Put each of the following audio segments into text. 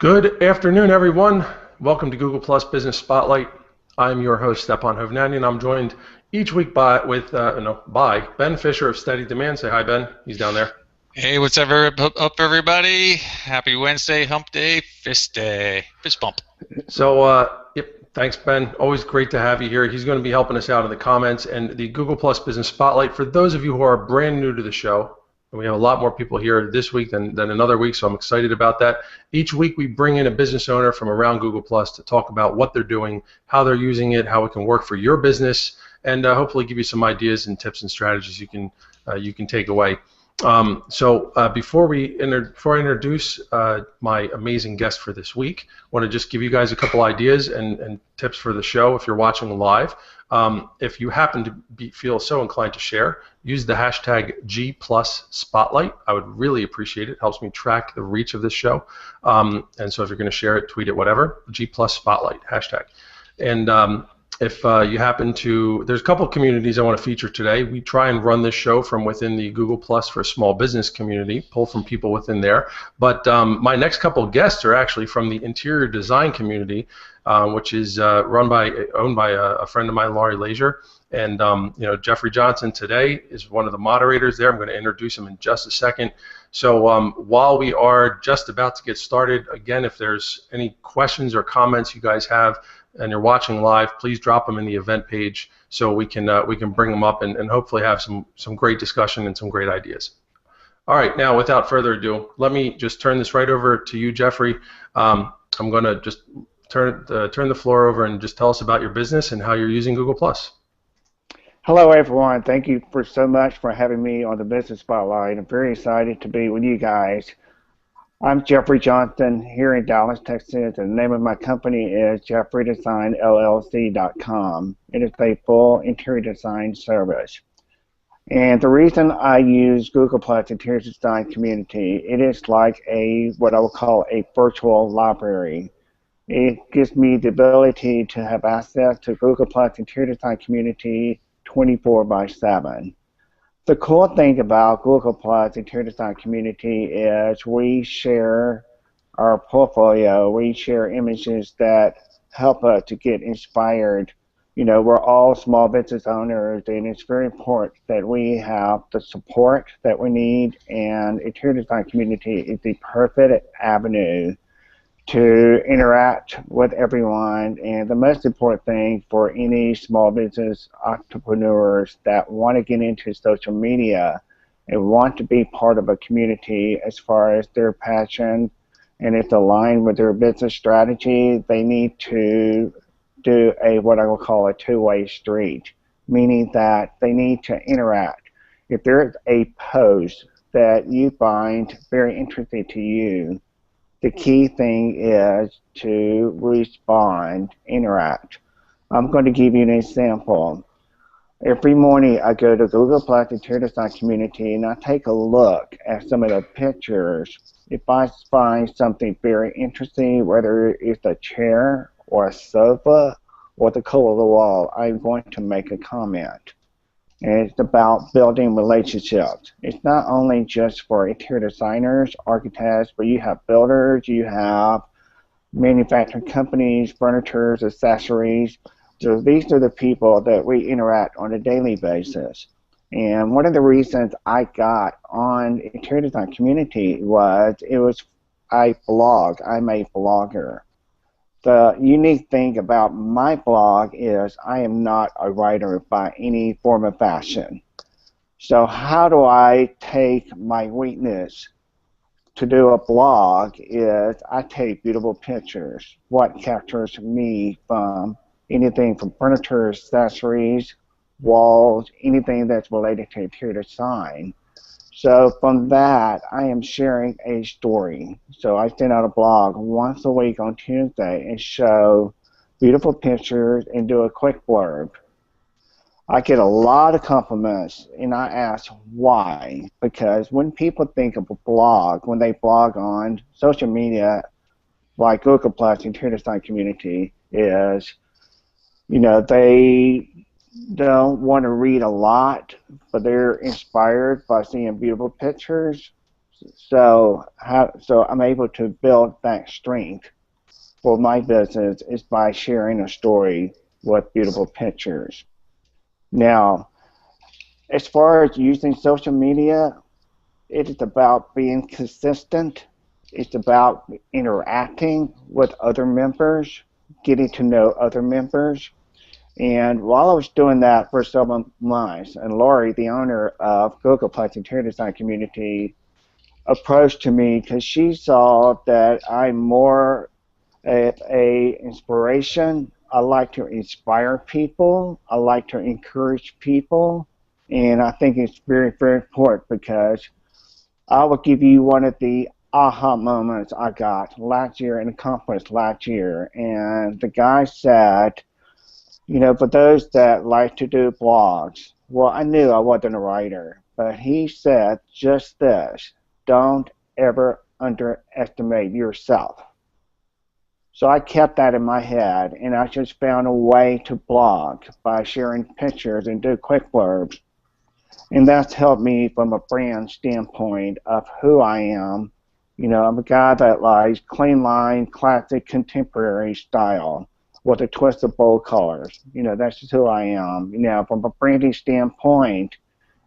Good afternoon, everyone. Welcome to Google Plus Business Spotlight. I'm your host, Stepan Hovnanian, and I'm joined each week by Ben Fisher of Steady Demand. Say hi, Ben. He's down there. Hey, what's up, everybody? Happy Wednesday, hump day, fist day, fist bump. Yep, thanks, Ben. Always great to have you here. He's going to be helping us out in the comments and the Google Plus Business Spotlight. For those of you who are brand new to the show, and we have a lot more people here this week than another week, so I'm excited about that. Each week we bring in a business owner from around Google Plus to talk about what they're doing, how they're using it, how it can work for your business, and hopefully give you some ideas and tips and strategies you can take away. Before I introduce my amazing guest for this week, I want to just give you guys a couple ideas and tips for the show if you're watching live. If you happen to feel so inclined to share, use the hashtag G+Spotlight. I would really appreciate it. It helps me track the reach of this show. And so if you're going to share it, tweet it, whatever, G+Spotlight hashtag. And if you happen to, there's a couple of communities I want to feature today. We try and run this show from within the Google Plus for Small Business community, pull from people within there. But my next couple of guests are actually from the interior design community, which is owned by a friend of mine, Laurie Lazier. And Jeffrey Johnson today is one of the moderators there. I'm going to introduce him in just a second. So while we are just about to get started, again, if there's any questions or comments you guys have, and you're watching live, please drop them in the event page so we can bring them up and hopefully have some great discussion and some great ideas. All right, now without further ado, let me just turn this right over to you, Jeffrey. I'm going to just turn the floor over and just tell us about your business and how you're using Google Plus. Hello, everyone. Thank you so much for having me on the Business Spotlight. I'm very excited to be with you guys. I'm Jeffrey Johnson here in Dallas, Texas, and the name of my company is JeffreyDesignLLC.com. It is a full interior design service. And the reason I use Google Plus Interior Design Community, it is like what I would call a virtual library. It gives me the ability to have access to Google Plus Interior Design Community 24/7. The cool thing about Google Plus Interior Design Community is we share our portfolio, we share images that help us to get inspired. You know, we're all small business owners, and it's very important that we have the support that we need, and Interior Design Community is the perfect avenue to interact with everyone, and the most important thing for any small business entrepreneurs that want to get into social media and want to be part of a community as far as their passion and it's aligned with their business strategy, they need to do what I will call a two-way street, meaning that they need to interact. If there's a post that you find very interesting to you, the key thing is to respond, interact. I'm going to give you an example. Every morning I go to Google Plus Interior Design Community and I take a look at some of the pictures. If I find something very interesting, whether it's a chair or a sofa or the color of the wall, I'm going to make a comment. And it's about building relationships. It's not only just for interior designers, architects, but you have builders, you have manufacturing companies, furniture, accessories. So these are the people that we interact on a daily basis. And one of the reasons I got on Interior Design Community was I blog. I'm a blogger. The unique thing about my blog is I am not a writer by any form of fashion. So how do I take my weakness to do a blog is I take beautiful pictures. What captures me from anything from furniture, accessories, walls, anything that's related to interior design. So from that, I am sharing a story. So I send out a blog once a week on Tuesday and show beautiful pictures and do a quick blurb. I get a lot of compliments, and I ask why. Because when people think of a blog, when they blog on social media like Google Plus Interior Design Community, is, they don't want to read a lot, but they're inspired by seeing beautiful pictures. So I'm able to build that strength for my business is by sharing a story with beautiful pictures. Now, as far as using social media, it is about being consistent. It's about interacting with other members, getting to know other members. And while I was doing that for several months, and Lori, the owner of Google Plus Interior Design Community, approached to me because she saw that I'm more of a inspiration. I like to inspire people. I like to encourage people. And I think it's very, very important because I will give you one of the aha moments I got last year and accomplished last year. And the guy said, for those that like to do blogs, well, I knew I wasn't a writer, but he said just this: don't ever underestimate yourself. So I kept that in my head, and I just found a way to blog by sharing pictures and do quick blurbs. And that's helped me from a brand standpoint of who I am. I'm a guy that likes clean line, classic, contemporary style with a twist of bold colors. That's just who I am. From a branding standpoint,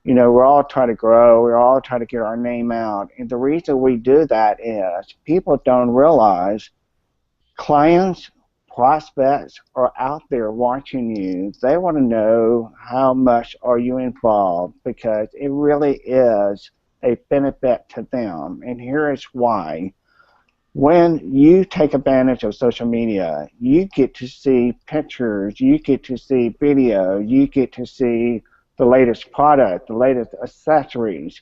we're all trying to grow. We're all trying to get our name out. And the reason we do that is people don't realize clients, prospects are out there watching you. They want to know how much are you involved because it really is a benefit to them. And here is why. When you take advantage of social media, you get to see pictures, you get to see video, you get to see the latest product, the latest accessories,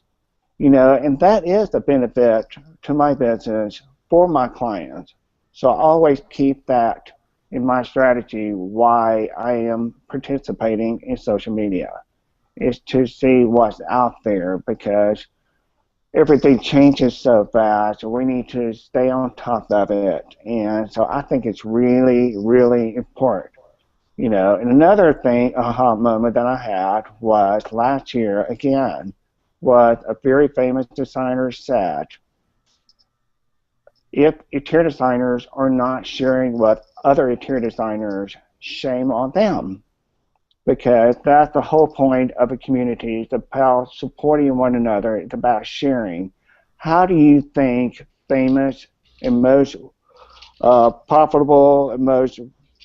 and that is a benefit to my business for my clients. So I always keep that in my strategy why I am participating in social media, is to see what's out there because everything changes so fast. We need to stay on top of it. And so I think it's really, really important. And another thing, aha moment that I had was last year, again, was a very famous designer said, if interior designers are not sharing with other interior designers, shame on them. Because that's the whole point of a community. It's about supporting one another. It's about sharing. How do you think famous and most profitable and most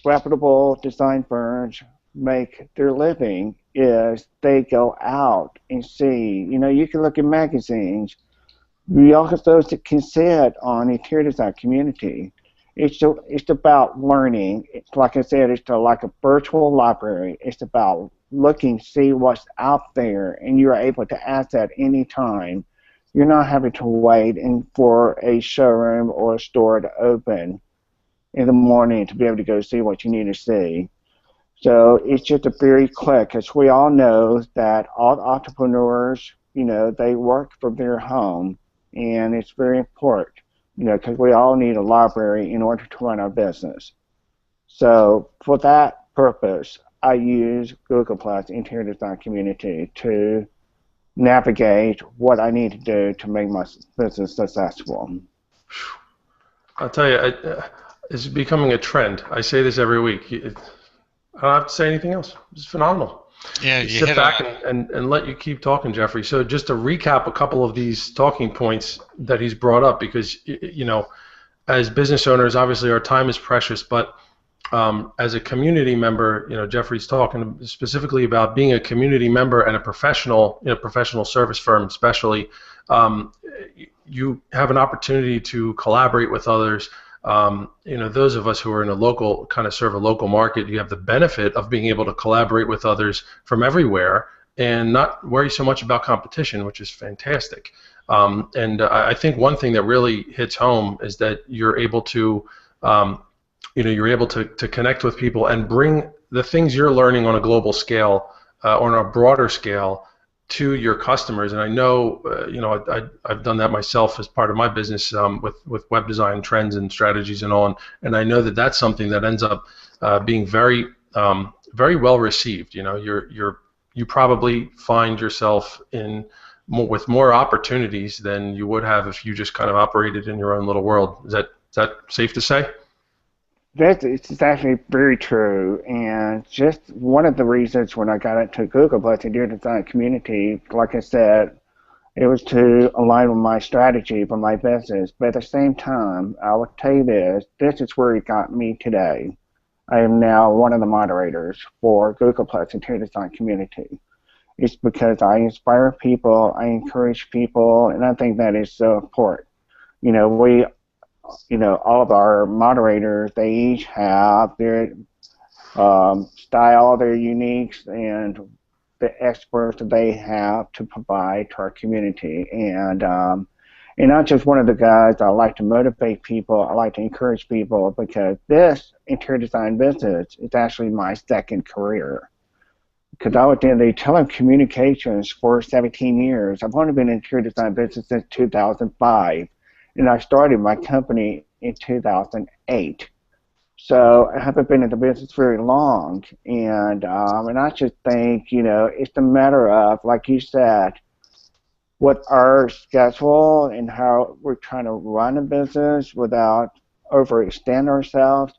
reputable design firms make their living? Is they go out and see. You can look at magazines. We also can see it on interior design community. It's about learning. It's like I said, it's like a virtual library. It's about looking, see what's out there, and you're able to ask that any time. You're not having to wait for a showroom or a store to open in the morning to be able to go see what you need to see. So it's just a very quick, as we all know that all entrepreneurs, they work from their home, and it's very important. Because we all need a library in order to run our business. So for that purpose, I use Google Plus Interior Design Community to navigate what I need to do to make my business successful. I'll tell you, it's becoming a trend. I say this every week. I don't have to say anything else. It's phenomenal. Yeah, you Sit hit back on and let you keep talking, Jeffrey. So just to recap a couple of these talking points that he's brought up, because as business owners, obviously our time is precious, but as a community member, Jeffrey's talking specifically about being a community member and a professional, professional service firm, especially. You have an opportunity to collaborate with others. Those of us who are in a local, kind of serve a local market, you have the benefit of being able to collaborate with others from everywhere and not worry so much about competition, which is fantastic. And I think one thing that really hits home is that you're able to, to connect with people and bring the things you're learning on a global scale, or on a broader scale, to your customers. And I know, I've done that myself as part of my business with web design trends and strategies and all. And I know that that's something that ends up being very, very well received. You probably find yourself in with more opportunities than you would have if you just kind of operated in your own little world. Is that safe to say? It's actually very true, and just one of the reasons when I got into Google Plus and Interior Design community, like I said, it was to align with my strategy for my business. But at the same time, I will tell you this is where it got me today. I am now one of the moderators for Google Plus Interior Design community. It's because I inspire people, I encourage people, and I think that is so important. All of our moderators, they each have their style, their uniques, and the experts that they have to provide to our community. And I'm just one of the guys. I like to motivate people. I like to encourage people because this interior design business is actually my second career. Because I was in the telecommunications for 17 years. I've only been in interior design business since 2005, and I started my company in 2008. So I haven't been in the business very long, and I just think it's a matter of, like you said, what our schedule and how we're trying to run a business without overextend ourselves.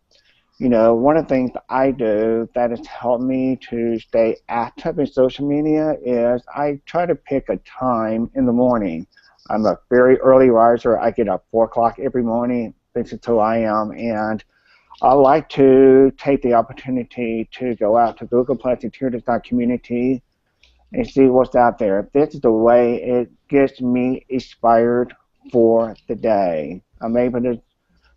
One of the things that I do that has helped me to stay active in social media is I try to pick a time in the morning. I'm a very early riser. I get up 4 o'clock every morning. This is who I am, and I like to take the opportunity to go out to Google Plus Interior Design community and see what's out there. This is the way it gets me inspired for the day. I'm able to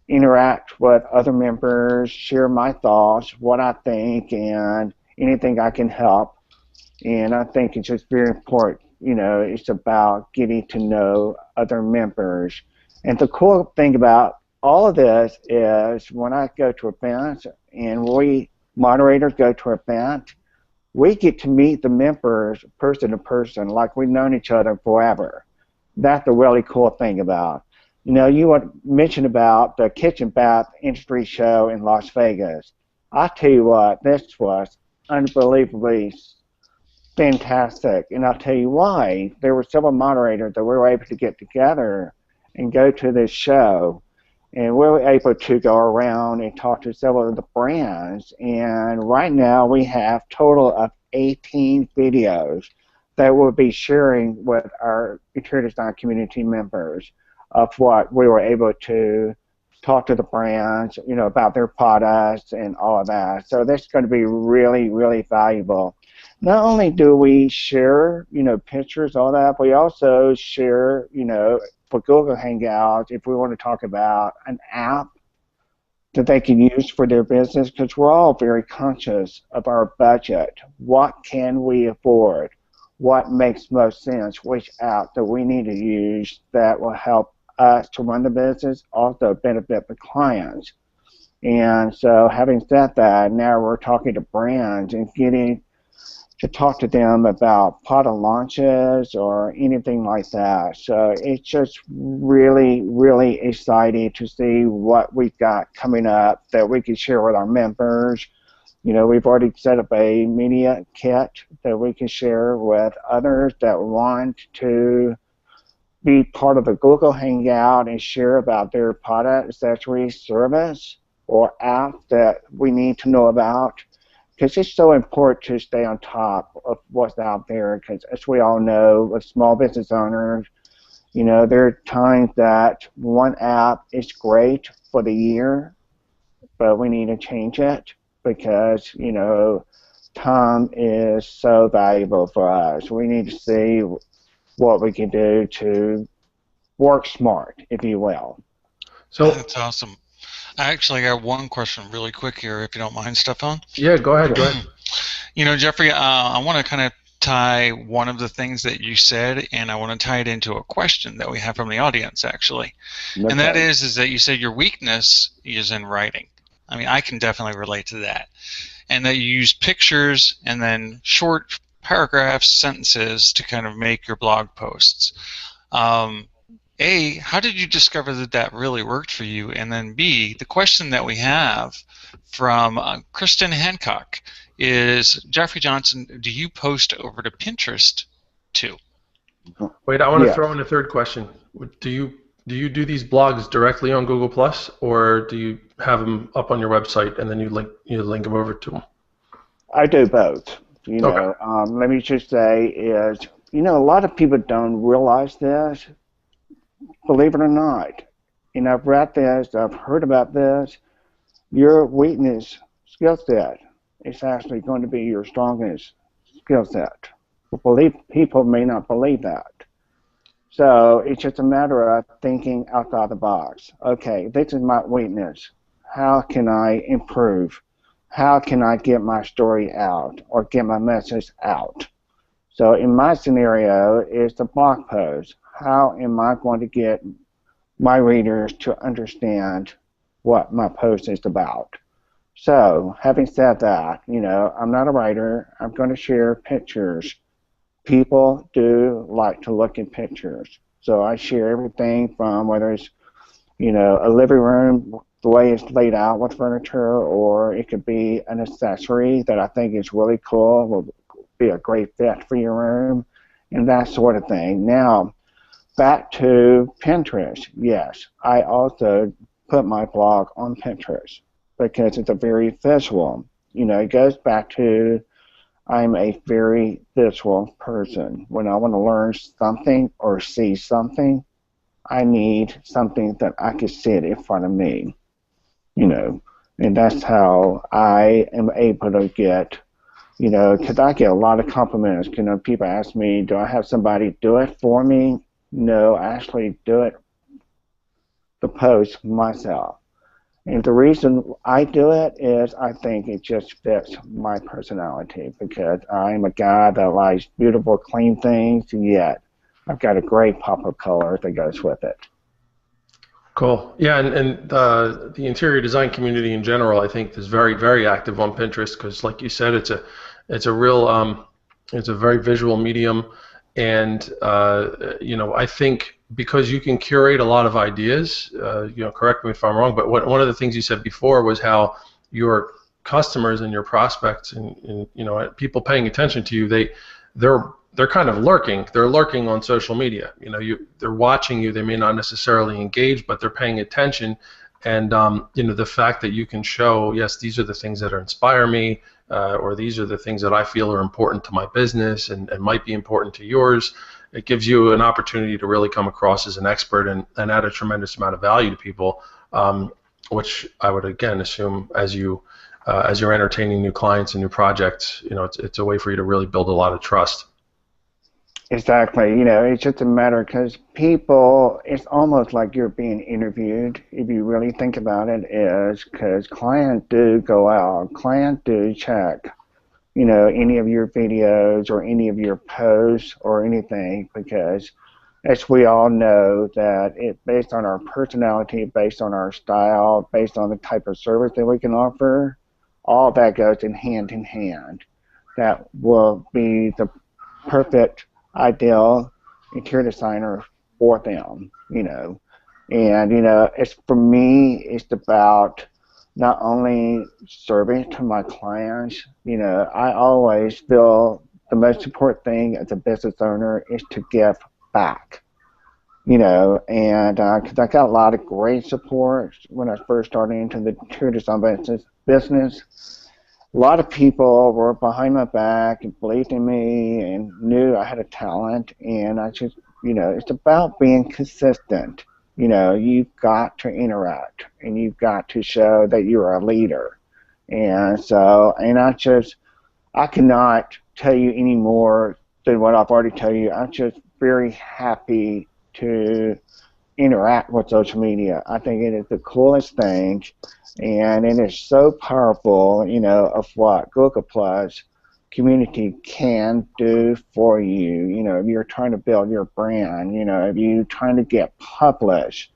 interact with other members, share my thoughts, what I think, and anything I can help. And I think it's just very important. It's about getting to know other members. And the cool thing about all of this is when I go to events and we moderators go to an event, we get to meet the members person to person like we've known each other forever. That's the really cool thing about. You mentioned about the kitchen bath industry show in Las Vegas. I tell you what, this was unbelievably fantastic, and I'll tell you why. There were several moderators that we were able to get together and go to this show, and we were able to go around and talk to several of the brands. And right now we have a total of 18 videos that we'll be sharing with our interior design community members of what we were able to talk to the brands, about their products and all of that. So that's going to be really, really valuable. Not only do we share, pictures, all that, we also share, for Google Hangouts, if we want to talk about an app that they can use for their business, because we're all very conscious of our budget. What can we afford? What makes most sense? Which app that we need to use that will help us to run the business, also benefit the clients. And so having said that, now we're talking to brands and getting to talk to them about product launches or anything like that. So it's just really, really exciting to see what we've got coming up that we can share with our members. We've already set up a media kit that we can share with others that want to be part of the Google Hangout and share about their product, accessory, service, or app that we need to know about. Because it's so important to stay on top of what's out there, because as we all know, with small business owners, there are times that one app is great for the year, but we need to change it because, time is so valuable for us. We need to see what we can do to work smart, if you will. So that's awesome. I actually got one question really quick here, if you don't mind, Stefan. Yeah, go ahead. Jeffrey, I want to kind of tie one of the things that you said, and I want to tie it into a question that we have from the audience, actually. Okay. And that is that you said your weakness is in writing. I mean, I can definitely relate to that. And that you use pictures and then short paragraphs, sentences to kind of make your blog posts. A, how did you discover that that really worked for you? And then B, the question that we have from Kristen Hancock is, Jeffrey Johnson, do you post over to Pinterest too? Wait, I want to Yes, throw in a third question. Do you do these blogs directly on Google Plus, or do you have them up on your website and then you link them over to them? I do both. Okay. Let me just say is, a lot of people don't realize this, believe it or not. I've read this, I've heard about this. Your weakness skill set is actually going to be your strongest skill set. Believe people may not believe that. So it's just a matter of thinking outside the box. Okay, this is my weakness. How can I improve? How can I get my story out or get my message out? So in my scenario is the blog post. How am I going to get my readers to understand what my post is about? So having said that, I'm not a writer. I'm going to share pictures. People do like to look at pictures. So I share everything from whether it's, a living room, the way it's laid out with furniture, or it could be an accessory that I think is really cool, will be a great fit for your room, and that sort of thing. Now, back to Pinterest. Yes, I also put my blog on Pinterest because it's a very visual. It goes back to I'm a very visual person. When I want to learn something or see something, I need something that I can sit in front of me, you know, and that's how I am able to get, because I get a lot of compliments. People ask me, do I have somebody do it for me? No, I actually do it, the post myself. And the reason I do it is I think it just fits my personality because I'm a guy that likes beautiful, clean things, and yet I've got a great pop of color that goes with it. Cool. Yeah, and the interior design community in general, I think, is very, very active on Pinterest because, like you said, it's a real it's a very visual medium, and I think because you can curate a lot of ideas. Correct me if I'm wrong, but one of the things you said before was how your customers and your prospects and people paying attention to you, they're kind of lurking. They're lurking on social media. They're watching you. They may not necessarily engage, but they're paying attention. And the fact that you can show, yes, these are the things that inspire me, or these are the things that I feel are important to my business and might be important to yours. It gives you an opportunity to really come across as an expert and add a tremendous amount of value to people, which I would again assume as you're entertaining new clients and new projects, it's a way for you to really build a lot of trust. Exactly. It's just a matter because people, it's almost like you're being interviewed. If you really think about it, is because clients do go out, clients do check, any of your videos or any of your posts or anything because as we all know that it based on our personality, based on our style, based on the type of service that we can offer, all that goes in hand. That will be the perfect ideal interior designer for them. And it's for me, it's about not only serving to my clients. I always feel the most important thing as a business owner is to give back. And because I got a lot of great support when I first started into the interior design business. A lot of people were behind my back and believed in me and knew I had a talent. And I just, it's about being consistent. You've got to interact and you've got to show that you're a leader. And so, I cannot tell you any more than what I've already told you. I'm just very happy to interact with social media. I think it is the coolest thing, and it is so powerful, of what Google Plus community can do for you. If you're trying to build your brand, if you're trying to get published,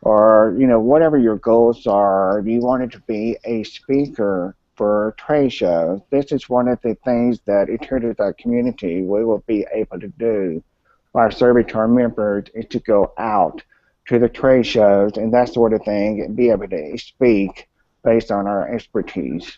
or whatever your goals are, if you wanted to be a speaker for trade shows, this is one of the things that interior design community we will be able to do by serving to our members is to go out to the trade shows and that sort of thing and be able to speak based on our expertise.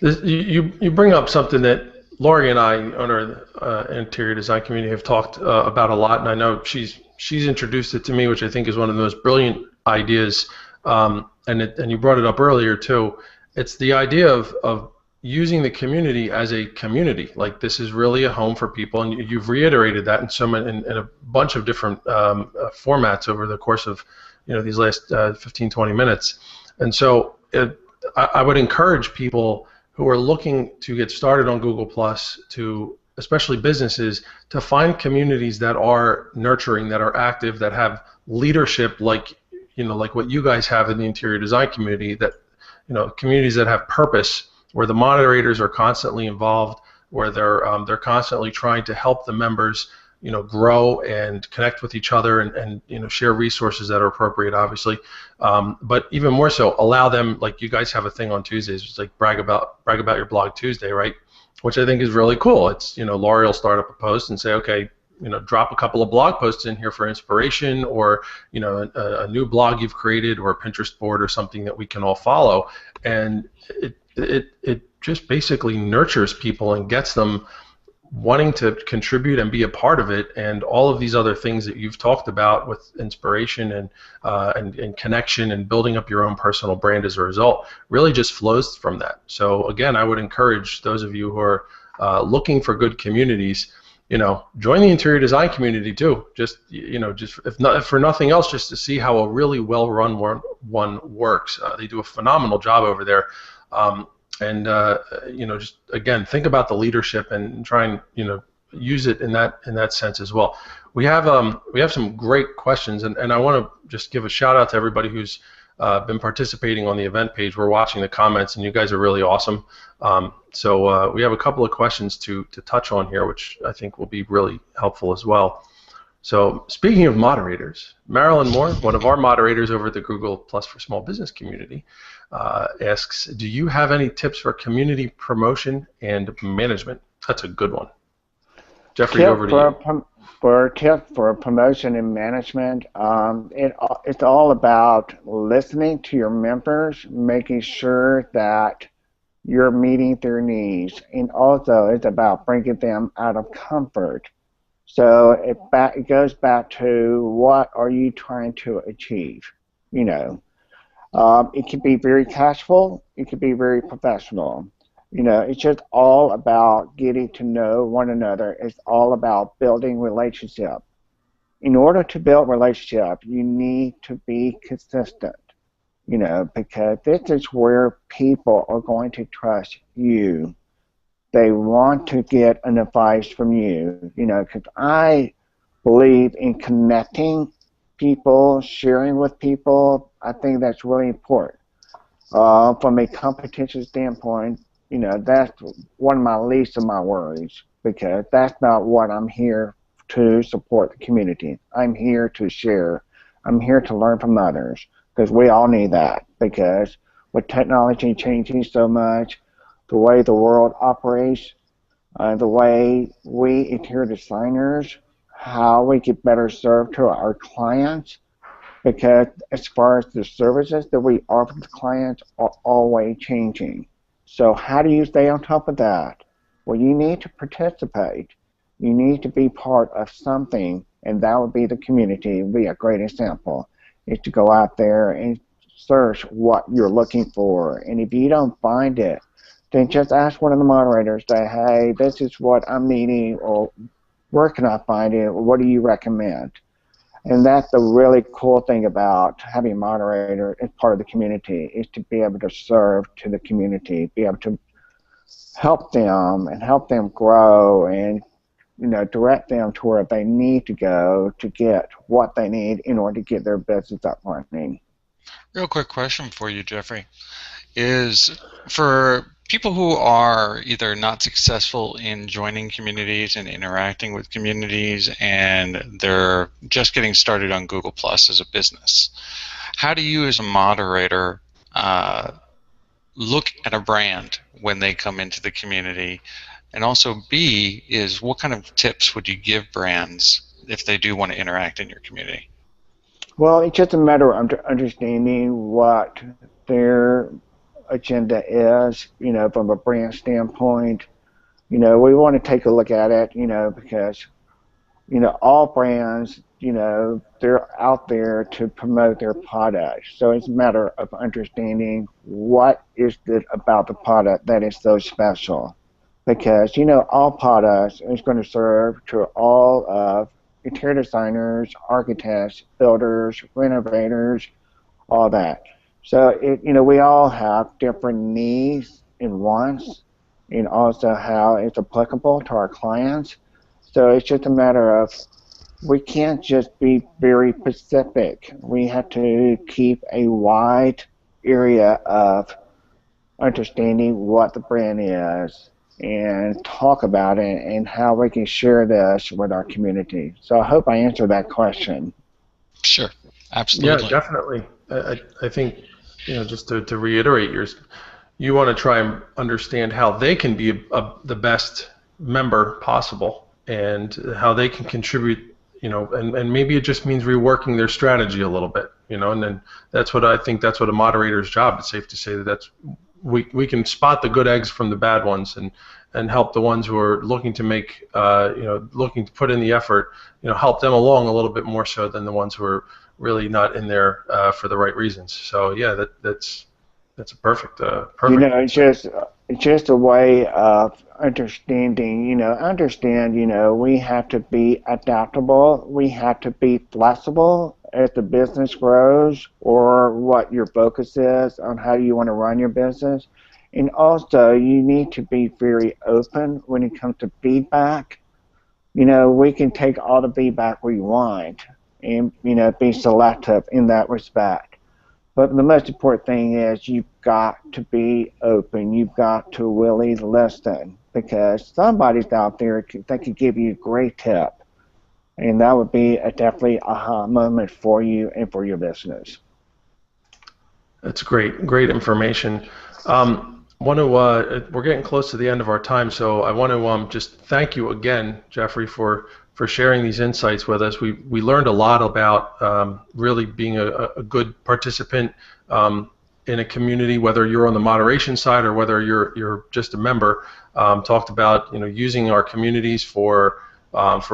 You bring up something that Lori and I, on our interior design community, have talked about a lot, and I know she's introduced it to me, which I think is one of the most brilliant ideas. And you brought it up earlier too. It's the idea of using the community as a community. Like, this is really a home for people, and you've reiterated that in in a bunch of different formats over the course of these last 15, 20 minutes. And so I would encourage people who are looking to get started on Google Plus, to especially businesses, to find communities that are nurturing, that are active, that have leadership, like like what you guys have in the interior design community, that communities that have purpose, where the moderators are constantly involved, where they're constantly trying to help the members grow and connect with each other, and share resources that are appropriate, obviously, but even more so, allow them, like you guys have a thing on Tuesdays, it's like brag about your blog Tuesday, right? Which I think is really cool. It's Laurie will start up a post and say, okay, drop a couple of blog posts in here for inspiration, or a new blog you've created, or a Pinterest board, or something that we can all follow, and it just basically nurtures people and gets them wanting to contribute and be a part of it, and all of these other things that you've talked about with inspiration and connection and building up your own personal brand as a result really just flows from that. So again, I would encourage those of you who are looking for good communities, join the interior design community too. Just just if for nothing else, just to see how a really well-run one works. They do a phenomenal job over there. And just again, think about the leadership and try and use it in that sense as well. We have some great questions, and I want to just give a shout out to everybody who's been participating on the event page. We're watching the comments, and you guys are really awesome. So we have a couple of questions to touch on here, which I think will be really helpful as well. So speaking of moderators, Marilyn Moore, one of our moderators over at the Google Plus for Small Business community, asks, do you have any tips for community promotion and management? That's a good one. Jeffrey, over to you. For tips for promotion and management, it's all about listening to your members, making sure that you're meeting their needs, and also it's about bringing them out of comfort. So it goes back to, what are you trying to achieve? It can be very casual, it can be very professional. It's just all about getting to know one another. It's all about building relationship. In order to build relationship, you need to be consistent, because this is where people are going to trust you. They want to get an advice from you, because I believe in connecting people, sharing with people. I think that's really important. From a competition standpoint, that's one of my least of my worries, because that's not what I'm here to support the community. I'm here to share. I'm here to learn from others, because we all need that, because with technology changing so much, the way the world operates, the way we interior designers, how we get better served to our clients, because as far as the services that we offer to clients are always changing. So how do you stay on top of that? Well, you need to participate. You need to be part of something, and that would be the community. Would be a great example, is to go out there and search what you're looking for. And if you don't find it, then just ask one of the moderators, say, hey, this is what I'm needing, or where can I find it, or what do you recommend? And that's the really cool thing about having a moderator as part of the community, is to be able to serve to the community, be able to help them and help them grow, and direct them to where they need to go to get what they need in order to get their business up running. Real quick question for you, Jeffrey, is for people who are either not successful in joining communities and interacting with communities, and they're just getting started on Google Plus as a business, how do you as a moderator look at a brand when they come into the community? And also, B, is what kind of tips would you give brands if they do want to interact in your community? Well, it's just a matter of understanding what their agenda is, from a brand standpoint. we want to take a look at it, because all brands, they're out there to promote their product. So it's a matter of understanding what is it about the product that is so special. Because, all products is going to serve to all of interior designers, architects, builders, renovators, all that. So, we all have different needs and wants, and also how it's applicable to our clients. So it's just a matter of we can't just be very specific. We have to keep a wide area of understanding what the brand is and talk about it and how we can share this with our community. So I hope I answered that question. Sure, absolutely. Yeah, definitely. I think, just to reiterate yours, you want to try and understand how they can be the best member possible and how they can contribute, and maybe it just means reworking their strategy a little bit, and then that's what I think that's what a moderator's job. It's safe to say that we can spot the good eggs from the bad ones and help the ones who are looking to make, looking to put in the effort, help them along a little bit more so than the ones who are really not in there for the right reasons. So yeah, that's a perfect. It's just a way of understanding. We have to be adaptable. We have to be flexible as the business grows, or what your focus is on how you want to run your business. And also, you need to be very open when it comes to feedback. We can take all the feedback we want and, be selective in that respect. But the most important thing is you've got to be open. You've got to really listen, because somebody's out there that could give you a great tip. And that would be definitely a aha moment for you and for your business. That's great information. We're getting close to the end of our time, so I want to just thank you again, Jeffrey, for sharing these insights with us. We learned a lot about really being a good participant in a community, whether you're on the moderation side or whether you're just a member. Talked about using our communities for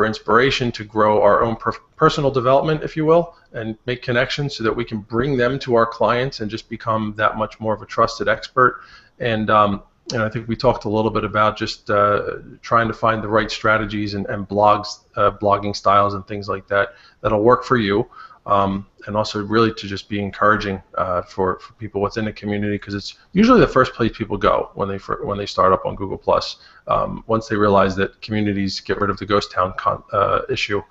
inspiration to grow our own personal development, if you will, and make connections so that we can bring them to our clients and just become that much more of a trusted expert. And I think we talked a little bit about just trying to find the right strategies and blogging styles and things like that that'll work for you, and also really to just be encouraging for people within the community, because it's usually the first place people go when they start up on Google+. Once they realize that communities get rid of the ghost town issue,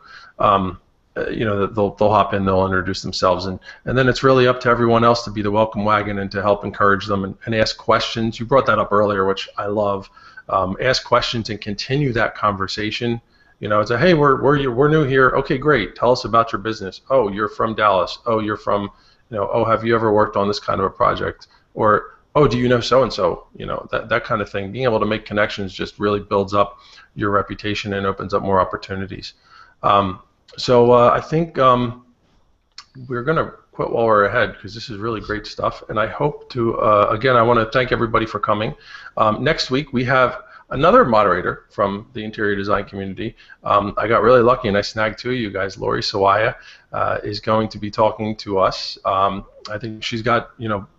they'll hop in, they'll introduce themselves, and then it's really up to everyone else to be the welcome wagon and to help encourage them and ask questions. You brought that up earlier, which I love. Ask questions and continue that conversation. It's a, hey, we're new here. Okay, great. Tell us about your business. Oh, you're from Dallas. Oh, you're from, oh, have you ever worked on this kind of a project? Or, oh, do you know so and so? That kind of thing. Being able to make connections just really builds up your reputation and opens up more opportunities. So I think we're going to quit while we're ahead, because this is really great stuff. And I hope to, again, I want to thank everybody for coming. Next week we have another moderator from the interior design community. I got really lucky and I snagged two of you guys. Lori Sawaya is going to be talking to us. I think she's got,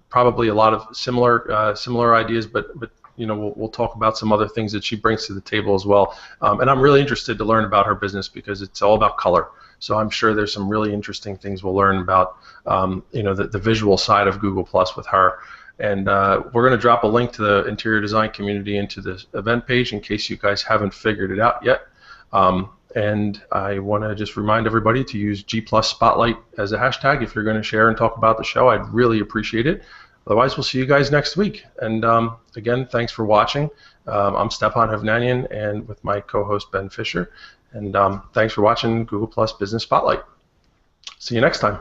probably a lot of similar ideas, but we'll talk about some other things that she brings to the table as well. And I'm really interested to learn about her business, because it's all about color. So I'm sure there's some really interesting things we'll learn about, the visual side of Google Plus with her. And we're going to drop a link to the interior design community into the event page in case you guys haven't figured it out yet. And I want to just remind everybody to use G+ Spotlight as a hashtag if you're going to share and talk about the show. I'd really appreciate it. Otherwise, we'll see you guys next week. And again, thanks for watching. I'm Stepan Hovnanian, and with my co-host Ben Fisher. And thanks for watching Google Plus Business Spotlight. See you next time.